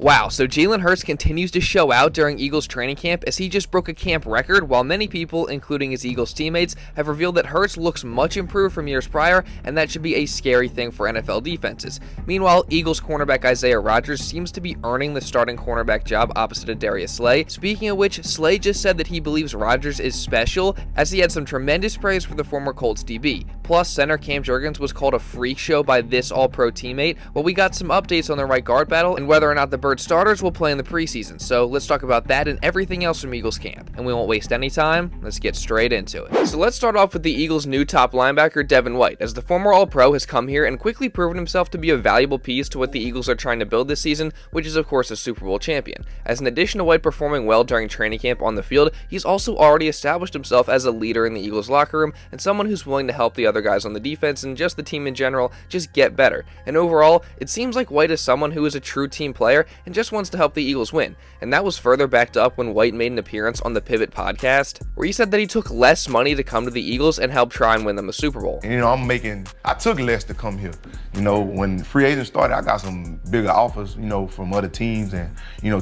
Wow, so Jalen Hurts continues to show out during Eagles training camp as he just broke a camp record, while many people, including his Eagles teammates, have revealed that Hurts looks much improved from years prior, and that should be a scary thing for NFL defenses. Meanwhile, Eagles cornerback Isaiah Rodgers seems to be earning the starting cornerback job opposite of Darius Slay. Speaking of which, Slay just said that he believes Rodgers is special, as he had some tremendous praise for the former Colts DB. Plus, center Cam Jurgens was called a freak show by this all-pro teammate, while we got some updates on the right guard battle and whether or not the Bird starters will play in the preseason. So let's talk about that and everything else from Eagles camp. And we won't waste any time, let's get straight into it. So let's start off with the Eagles' new top linebacker, Devin White, as the former all-pro has come here and quickly proven himself to be a valuable piece to what the Eagles are trying to build this season, which is of course a Super Bowl champion. As in addition to White performing well during training camp on the field, he's also already established himself as a leader in the Eagles locker room and someone who's willing to help the other guys on the defense and just the team in general just get better. And overall, it seems like White is someone who is a true team player and just wants to help the Eagles win. And that was further backed up when White made an appearance on the Pivot podcast, where he said that he took less money to come to the Eagles and help try and win them a Super Bowl. I took less to come here. When free agent started, I got some bigger offers, from other teams. And,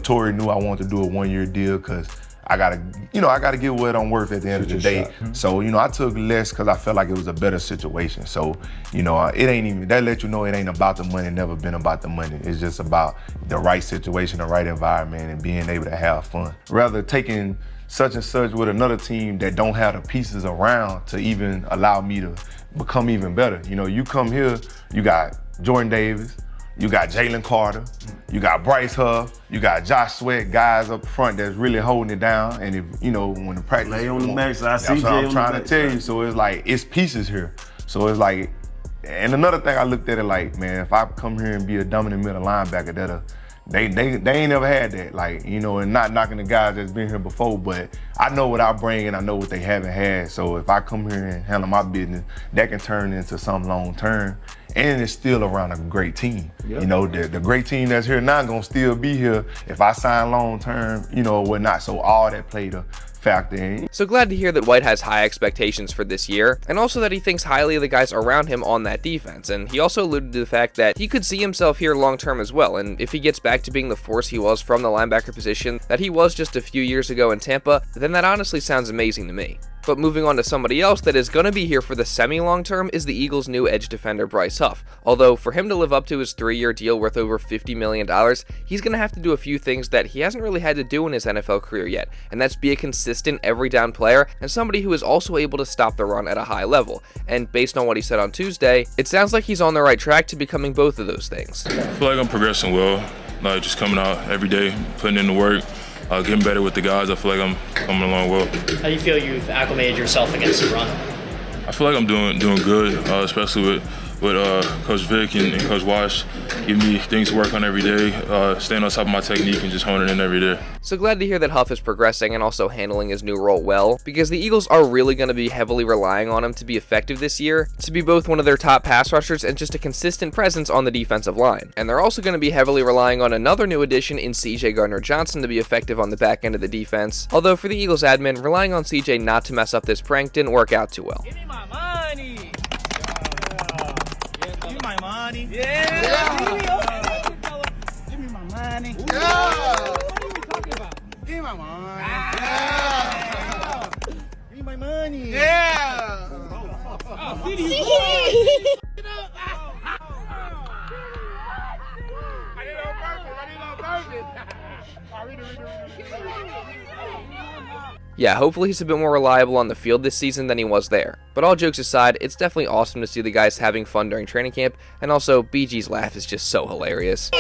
Torrey knew I wanted to do a one-year deal because I gotta get what I'm worth at the end of the day. So, I took less because I felt like it was a better situation. So, it ain't even, that let you know it ain't about the money, never been about the money. It's just about the right situation, the right environment, and being able to have fun. Rather taking such and such with another team that don't have the pieces around to even allow me to become even better. You come here, you got Jordan Davis, you got Jalen Carter, you got Bryce Huff, you got Josh Sweat, guys up front that's really holding it down. And if, when the practice lay on the backside, that's what I'm trying to tell you. So it's like, it's pieces here. So it's like, and another thing I looked at it like, man, if I come here and be a dominant middle linebacker, they ain't never had that, and not knocking the guys that's been here before, but I know what I bring and I know what they haven't had. So if I come here and handle my business, that can turn into something long term. And it's still around a great team. Yep. The great team that's here now gonna still be here if I sign long term, or whatnot. So all that played a factor in. So glad to hear that White has high expectations for this year, and also that he thinks highly of the guys around him on that defense. And he also alluded to the fact that he could see himself here long term as well. And if he gets back to being the force he was from the linebacker position that he was just a few years ago in Tampa, then that honestly sounds amazing to me. But moving on to somebody else that is going to be here for the semi-long term is the Eagles' new edge defender, Bryce Huff. Although, for him to live up to his 3-year deal worth over $50 million, he's going to have to do a few things that he hasn't really had to do in his NFL career yet, and that's be a consistent every-down player and somebody who is also able to stop the run at a high level. And based on what he said on Tuesday, it sounds like he's on the right track to becoming both of those things. I feel like I'm progressing well, just coming out every day, putting in the work. Getting better with the guys. I feel like I'm coming along well. How do you feel you've acclimated yourself against the run? I feel like I'm doing good, especially with Coach Vic and Coach Wash giving me things to work on every day, staying on top of my technique and just honing in every day. So glad to hear that Huff is progressing and also handling his new role well, because the Eagles are really going to be heavily relying on him to be effective this year, to be both one of their top pass rushers and just a consistent presence on the defensive line. And they're also going to be heavily relying on another new addition in CJ Gardner-Johnson to be effective on the back end of the defense, although for the Eagles admin, relying on CJ not to mess up this prank didn't work out too well. Give me my money! Give me my money! Give me my money! What are you talking about? Give me my money! Give me my money! Yeah! Yeah, hopefully he's a bit more reliable on the field this season than he was there. But all jokes aside, it's definitely awesome to see the guys having fun during training camp, and also BG's laugh is just so hilarious.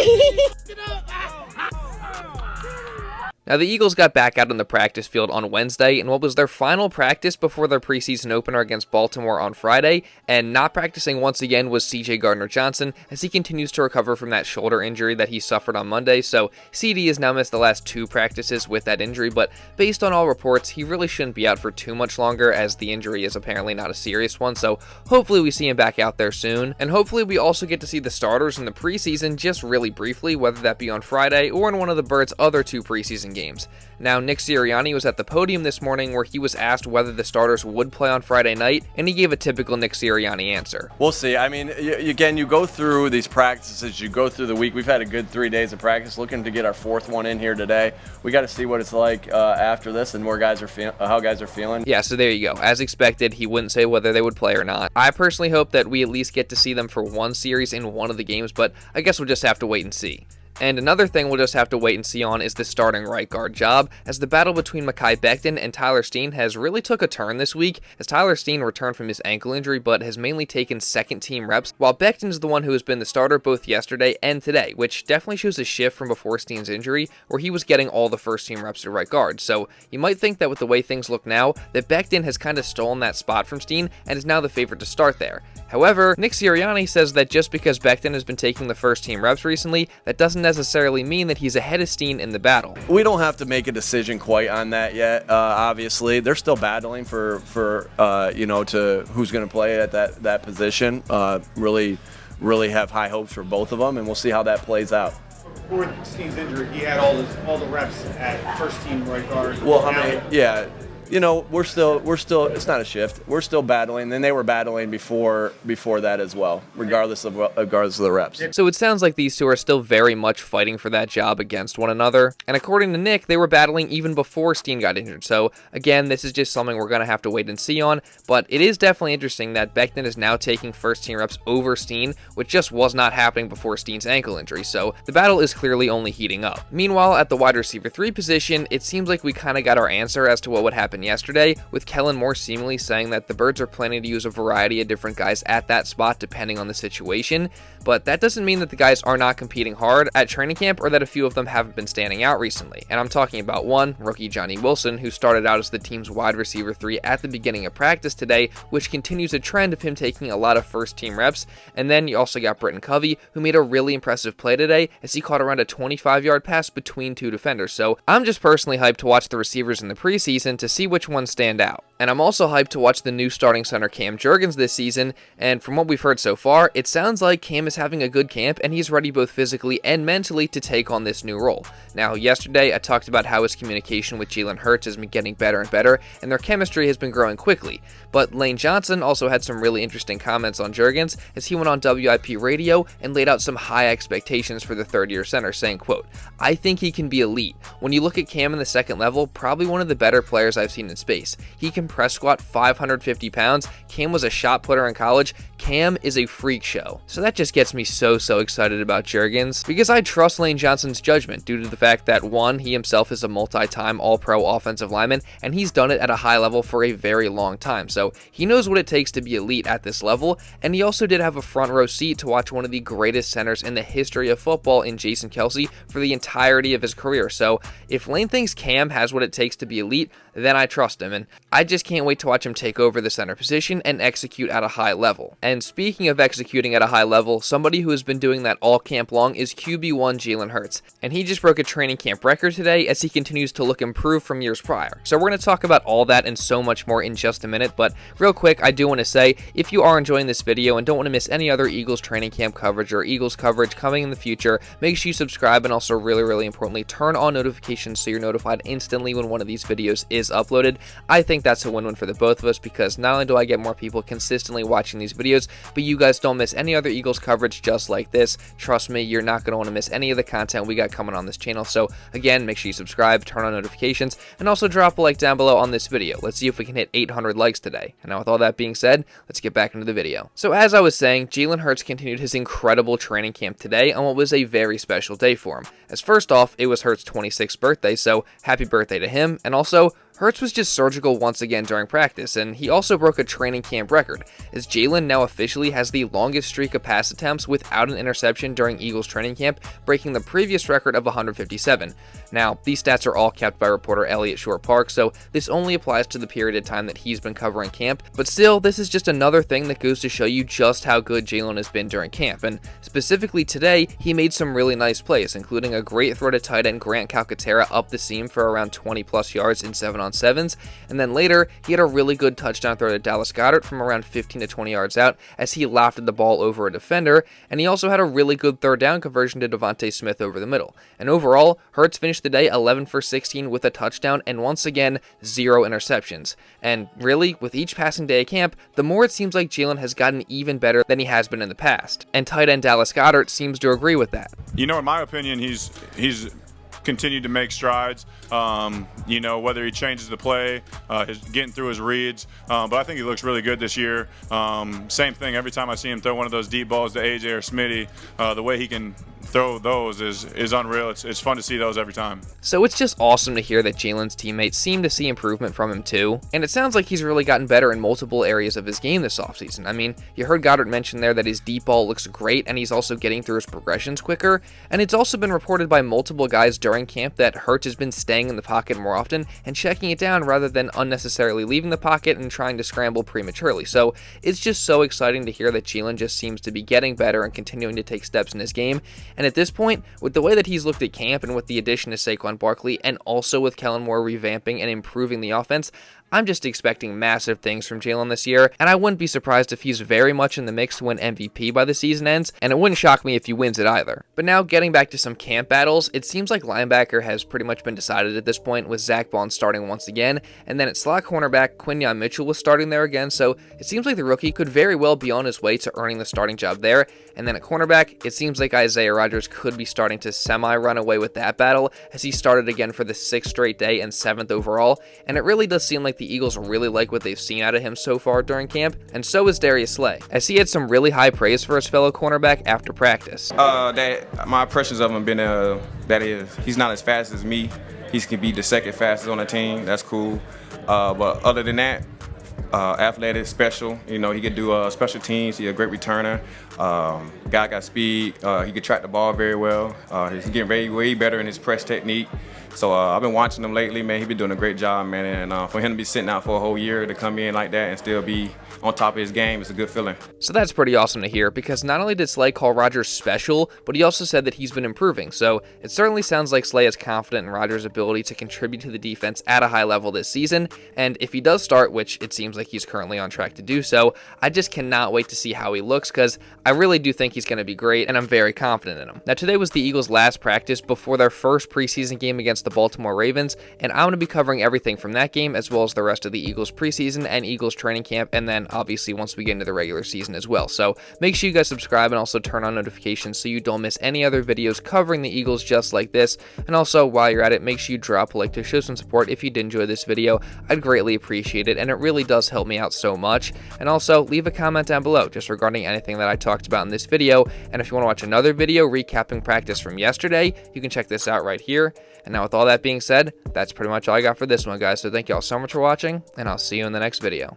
Now, the Eagles got back out on the practice field on Wednesday in what was their final practice before their preseason opener against Baltimore on Friday, and not practicing once again was CJ Gardner-Johnson as he continues to recover from that shoulder injury that he suffered on Monday. So CD has now missed the last 2 practices with that injury, but based on all reports, he really shouldn't be out for too much longer as the injury is apparently not a serious one. So hopefully we see him back out there soon, and hopefully we also get to see the starters in the preseason just really briefly, whether that be on Friday or in one of the Birds' other 2 preseason games. games. Now, Nick Sirianni was at the podium this morning where he was asked whether the starters would play on Friday night, and he gave a typical Nick Sirianni answer. We'll see. I mean, again, you go through these practices, you go through the week. We've had a good 3 days of practice, looking to get our 4th one in here today. We got to see what it's like after this and how guys are feeling. Yeah, so there you go. As expected, he wouldn't say whether they would play or not. I personally hope that we at least get to see them for one series in one of the games, but I guess we'll just have to wait and see. And another thing we'll just have to wait and see on is the starting right guard job, as the battle between Mekhi Becton and Tyler Steen has really took a turn this week, as Tyler Steen returned from his ankle injury but has mainly taken second-team reps, while Becton is the one who has been the starter both yesterday and today, which definitely shows a shift from before Steen's injury, where he was getting all the first-team reps at right guard. So you might think that with the way things look now, that Becton has kind of stolen that spot from Steen and is now the favorite to start there. However, Nick Sirianni says that just because Becton has been taking the first-team reps recently, that doesn't necessarily mean that he's ahead of Steen in the battle. We don't have to make a decision quite on that yet. Obviously, they're still battling for to who's going to play at that position. Really have high hopes for both of them, and we'll see how that plays out. Before Steen's injury, he had all the reps at first team right guard. Well, I mean, yeah. We're still. It's not a shift. We're still battling, and they were battling before that as well, regardless of the reps. So it sounds like these two are still very much fighting for that job against one another. And according to Nick, they were battling even before Steen got injured. So again, this is just something we're going to have to wait and see on. But it is definitely interesting that Becton is now taking first-team reps over Steen, which just was not happening before Steen's ankle injury. So the battle is clearly only heating up. Meanwhile, at the wide receiver 3 position, it seems like we kind of got our answer as to what would happen yesterday, with Kellen Moore seemingly saying that the Birds are planning to use a variety of different guys at that spot depending on the situation, but that doesn't mean that the guys are not competing hard at training camp or that a few of them haven't been standing out recently. And I'm talking about one, rookie Johnny Wilson, who started out as the team's wide receiver 3 at the beginning of practice today, which continues a trend of him taking a lot of first-team reps. And then you also got Britton Covey, who made a really impressive play today as he caught around a 25-yard pass between 2 defenders. So I'm just personally hyped to watch the receivers in the preseason to see which ones stand out. And I'm also hyped to watch the new starting center Cam Jurgens this season, and from what we've heard so far, it sounds like Cam is having a good camp and he's ready both physically and mentally to take on this new role. Now, yesterday I talked about how his communication with Jalen Hurts has been getting better and better, and their chemistry has been growing quickly. But Lane Johnson also had some really interesting comments on Jurgens as he went on WIP radio and laid out some high expectations for the third-year center, saying, quote, "I think he can be elite. When you look at Cam in the second level, probably one of the better players I've seen in space. He can press squat 550 pounds. Cam was a shot putter in college. Cam is a freak show." So that just gets me so excited about Jurgens, because I trust Lane Johnson's judgment due to the fact that, one, he himself is a multi-time all-pro offensive lineman, and he's done it at a high level for a very long time. So he knows what it takes to be elite at this level, and he also did have a front row seat to watch one of the greatest centers in the history of football in Jason Kelce for the entirety of his career. So if Lane thinks Cam has what it takes to be elite, then I trust him, and I just can't wait to watch him take over the center position and execute at a high level. And speaking of executing at a high level, somebody who has been doing that all camp long is QB1 Jalen Hurts, and he just broke a training camp record today as he continues to look improved from years prior. So we're going to talk about all that and so much more in just a minute, but real quick, I do want to say, if you are enjoying this video and don't want to miss any other Eagles training camp coverage or Eagles coverage coming in the future, make sure you subscribe, and also really importantly, turn on notifications so you're notified instantly when one of these videos is uploaded. I think that's a win-win for the both of us, because not only do I get more people consistently watching these videos, but you guys don't miss any other Eagles coverage just like this. Trust me, you're not going to want to miss any of the content we got coming on this channel. So again, make sure you subscribe, turn on notifications, and also drop a like down below on this video. Let's see if we can hit 800 likes today. And now with all that being said, let's get back into the video. So as I was saying, Jalen Hurts continued his incredible training camp today on what was a very special day for him. As first off, it was Hurts' 26th birthday, so happy birthday to him, and also Hurts was just surgical once again during practice, and he also broke a training camp record, as Jalen now officially has the longest streak of pass attempts without an interception during Eagles training camp, breaking the previous record of 157. Now, these stats are all kept by reporter Elliot Shore-Park, so this only applies to the period of time that he's been covering camp, but still, this is just another thing that goes to show you just how good Jalen has been during camp, and specifically today, he made some really nice plays, including a great throw to tight end Grant Calcaterra up the seam for around 20 plus yards in 7-on-7 on 7s, and then later, he had a really good touchdown throw to Dallas Goedert from around 15 to 20 yards out as he lofted the ball over a defender, and he also had a really good third down conversion to Devontae Smith over the middle. And overall, Hurts finished the day 11 for 16 with a touchdown and once again, 0 interceptions. And really, with each passing day at camp, the more it seems like Jalen has gotten even better than he has been in the past. And tight end Dallas Goedert seems to agree with that. You know, in my opinion, he's continued to make strides. You know, whether he changes the play, getting through his reads, but I think he looks really good this year. Same thing, every time I see him throw one of those deep balls to AJ or Smitty, the way he can throw those is unreal. It's fun to see those every time. So it's just awesome to hear that Jalen's teammates seem to see improvement from him too, and it sounds like he's really gotten better in multiple areas of his game this offseason. I mean, you heard Goddard mention there that his deep ball looks great and he's also getting through his progressions quicker, and it's also been reported by multiple guys during camp that Hurts has been staying in the pocket more often and checking it down rather than unnecessarily leaving the pocket and trying to scramble prematurely. So it's just so exciting to hear that Jalen just seems to be getting better and continuing to take steps in his game. And at this point, with the way that he's looked at camp and with the addition of Saquon Barkley and also with Kellen Moore revamping and improving the offense, I'm just expecting massive things from Jalen this year, and I wouldn't be surprised if he's very much in the mix to win MVP by the season ends, and it wouldn't shock me if he wins it either. But now, getting back to some camp battles, it seems like linebacker has pretty much been decided at this point, with Zach Bond starting once again, and then at slot cornerback, Quinyon Mitchell was starting there again, so it seems like the rookie could very well be on his way to earning the starting job there. And then at cornerback, it seems like Isaiah Rodgers could be starting to semi-run away with that battle, as he started again for the 6th straight day and 7th overall, and it really does seem like the Eagles really like what they've seen out of him so far during camp, and so is Darius Slay, as he had some really high praise for his fellow cornerback after practice. My impressions of him been he's not as fast as me. He can be the second fastest on the team. That's cool. But other than that, athletic, special. You know, he could do special teams. He's a great returner. Guy got speed. He could track the ball very well. He's getting way better in his press technique. So I've been watching him lately, man. He's been doing a great job, man. And for him to be sitting out for a whole year to come in like that and still be on top of his game, it's a good feeling. So that's pretty awesome to hear, because not only did Slay call Rodgers special, but he also said that he's been improving. So it certainly sounds like Slay is confident in Rodgers' ability to contribute to the defense at a high level this season. And if he does start, which it seems like he's currently on track to do so, I just cannot wait to see how he looks, because I really do think he's going to be great, and I'm very confident in him. Now, today was the Eagles' last practice before their first preseason game against the Baltimore Ravens, and I'm going to be covering everything from that game as well as the rest of the Eagles preseason and Eagles training camp, and then obviously once we get into the regular season as well. So make sure you guys subscribe and also turn on notifications so you don't miss any other videos covering the Eagles just like this. And also, while you're at it, make sure you drop a like to show some support if you did enjoy this video. I'd greatly appreciate it, and it really does help me out so much. And also, leave a comment down below just regarding anything that I talked about in this video. And if you want to watch another video recapping practice from yesterday, you can check this out right here. And now with all that being said, that's pretty much all I got for this one, guys. So thank you all so much for watching, and I'll see you in the next video.